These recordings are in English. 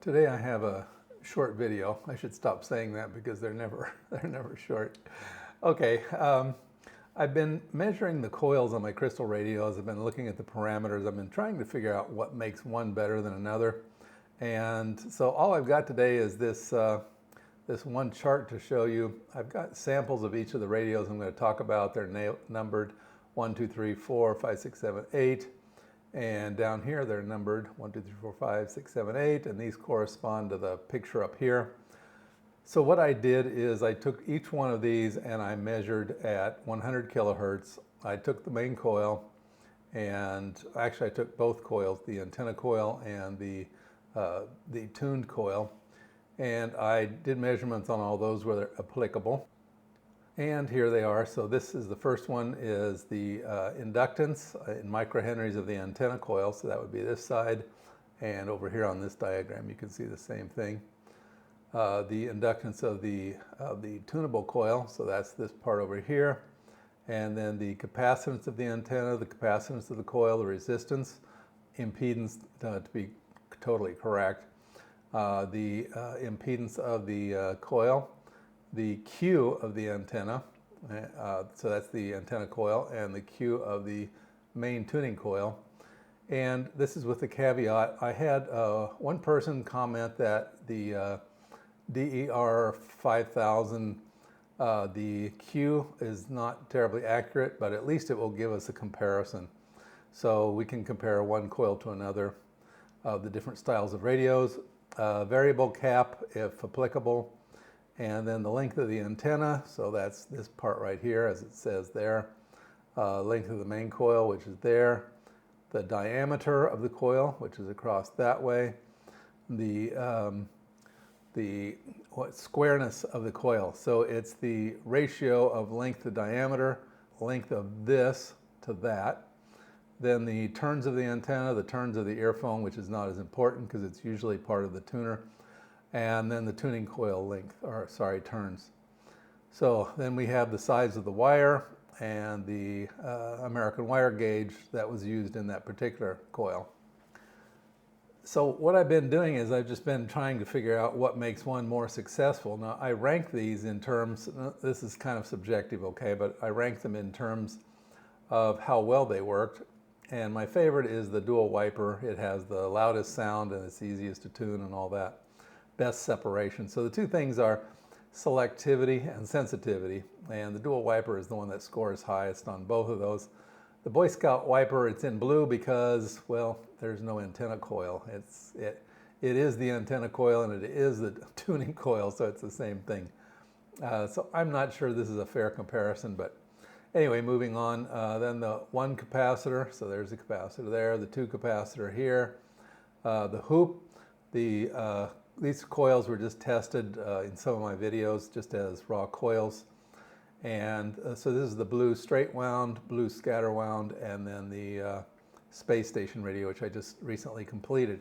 Today I have a short video. I should stop saying that because they're never short. Okay, I've been measuring the coils on my crystal radios. I've been looking at the parameters. I've been trying to figure out what makes one better than another. And so all I've got today is this one chart to show you. I've got samples of each of the radios I'm going to talk about. They're numbered 1, 2, 3, 4, 5, 6, 7, 8. And down here they're numbered 1, 2, 3, 4, 5, 6, 7, 8, and these correspond to the picture up here. So what I did is I took each one of these and I measured at 100 kilohertz. I took the main coil, and actually I took both coils, the antenna coil and the tuned coil, and I did measurements on all those where they're applicable. And here they are. So this is the first one, is the inductance in microhenries of the antenna coil. So that would be this side. And over here on this diagram, you can see the same thing. The inductance of the tunable coil. So that's this part over here. And then the capacitance of the antenna, the capacitance of the coil, the resistance, impedance, to be totally correct, the impedance of the coil, the Q of the antenna, so that's the antenna coil, and the Q of the main tuning coil. And this is with the caveat, I had one person comment that the DER 5000, the Q is not terribly accurate, but at least it will give us a comparison. So we can compare one coil to another of the different styles of radios, variable cap if applicable, and then the length of the antenna, so that's this part right here as it says there, length of the main coil, which is there, the diameter of the coil, which is across that way, the squareness of the coil, so it's the ratio of length to diameter, length of this to that, then the turns of the antenna, the turns of the earphone, which is not as important because it's usually part of the tuner, and then the tuning coil length, or sorry, turns. So then we have the size of the wire and the American wire gauge that was used in that particular coil. So what I've been doing is I've just been trying to figure out what makes one more successful. Now I rank these in terms, this is kind of subjective, okay, but I rank them in terms of how well they worked. And my favorite is the dual wiper. It has the loudest sound and it's easiest to tune and all that. Best separation. So the two things are selectivity and sensitivity, and the dual wiper is the one that scores highest on both of those. The Boy Scout wiper, it's in blue because, well, there's no antenna coil. It is the antenna coil and it is the tuning coil, so it's the same thing. So I'm not sure this is a fair comparison, but anyway, moving on. Then the one capacitor, so there's the capacitor there, the two capacitor here, the hoop, these coils were just tested in some of my videos just as raw coils. And so this is the blue straight wound, blue scatter wound, and then the space station radio, which I just recently completed.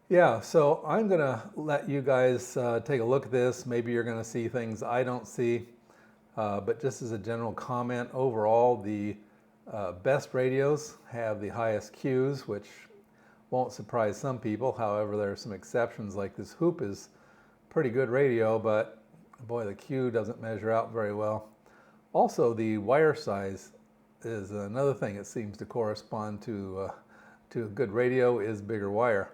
Yeah, so I'm going to let you guys take a look at this. Maybe you're going to see things I don't see. But just as a general comment, overall, the best radios have the highest Qs, which won't surprise some people. However, there are some exceptions, like this hoop is pretty good radio, but boy, the Q doesn't measure out very well. Also, the wire size is another thing that seems to correspond to a good radio, is bigger wire.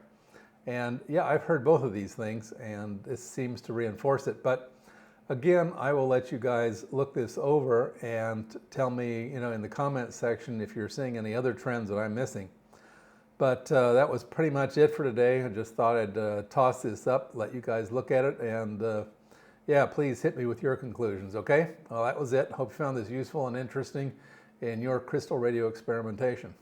And yeah, I've heard both of these things, and this seems to reinforce it. But again, I will let you guys look this over and tell me, in the comment section if you're seeing any other trends that I'm missing. But that was pretty much it for today. I just thought I'd toss this up, let you guys look at it, and yeah, please hit me with your conclusions, okay? Well, that was it. Hope you found this useful and interesting in your crystal radio experimentation.